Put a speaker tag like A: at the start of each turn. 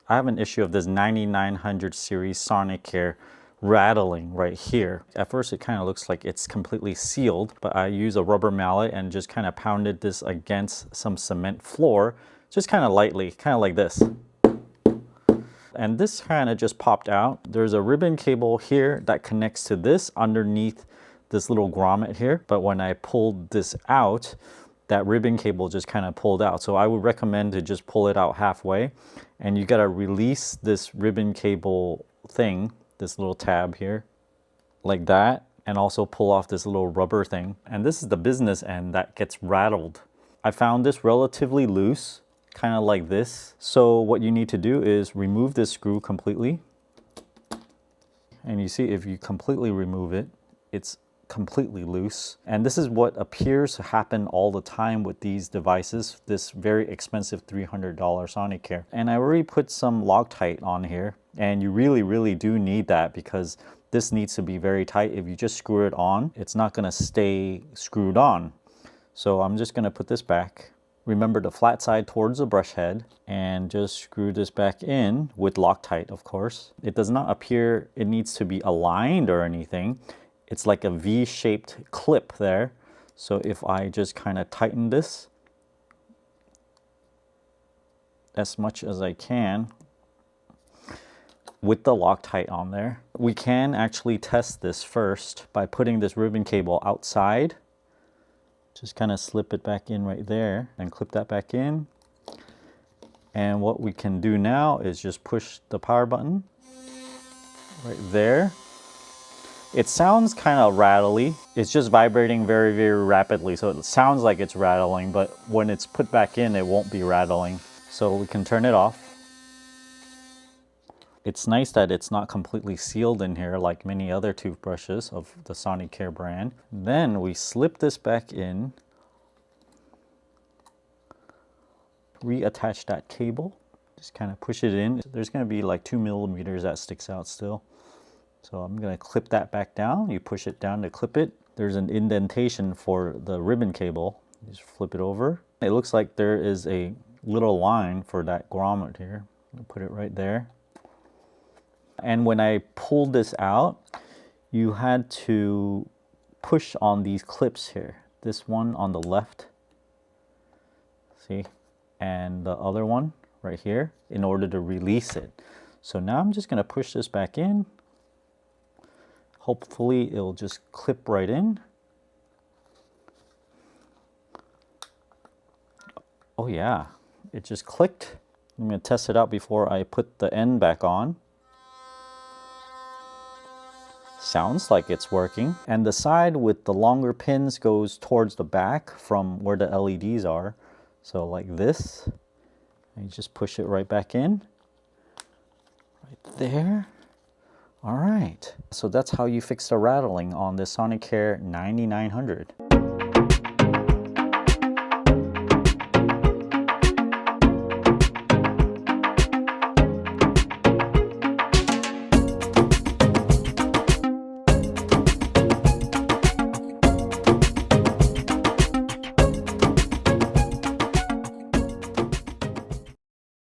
A: I have an issue of this 9900 series Sonicare rattling right here. At first it kind of looks like it's completely sealed, but I use a rubber mallet and just kind of pounded this against some cement floor, just kind of lightly, kind of like this. And this kind of just popped out. There's a ribbon cable here that connects to this underneath this little grommet here. But when I pulled this out, that ribbon cable just kind of pulled out. So I would recommend to just pull it out halfway. And you got to release this ribbon cable thing, this little tab here, like that. And also pull off this little rubber thing. And this is the business end that gets rattled. I found this relatively loose, kind of like this. So what you need to do is remove this screw completely. And you see, if you completely remove it, it's completely loose. And this is what appears to happen all the time with these devices, this very expensive $300 Sonicare. And I already put some Loctite on here, and you really do need that because this needs to be very tight. If you just screw it on, it's not going to stay screwed on. So I'm just going to put this back. Remember the flat side towards the brush head, and just screw this back in with Loctite, of course. It does not appear it needs to be aligned or anything. It's like a V-shaped clip there. So if I just kind of tighten this as much as I can with the Loctite on there, we can actually test this first by putting this ribbon cable outside. Just kind of slip it back in right there and clip that back in. And what we can do now is just push the power button right there. It sounds kind of rattly. It's just vibrating very rapidly. So it sounds like it's rattling, but when it's put back in, it won't be rattling. So we can turn it off. It's nice that it's not completely sealed in here like many other toothbrushes of the Sonicare brand. Then we slip this back in, reattach that cable, just kind of push it in. There's going to be like 2 millimeters that sticks out still. So I'm going to clip that back down. You push it down to clip it. There's an indentation for the ribbon cable. You just flip it over. It looks like there is a little line for that grommet here. I'll put it right there. And when I pulled this out, you had to push on these clips here. This one on the left, see, and the other one right here in order to release it. So now I'm just going to push this back in. Hopefully it'll just clip right in. Oh yeah, it just clicked. I'm going to test it out before I put the end back on. Sounds like it's working. And the side with the longer pins goes towards the back from where the LEDs are. So like this. And you just push it right back in. Right there. All right. So that's how you fix the rattling on the Sonicare 9900.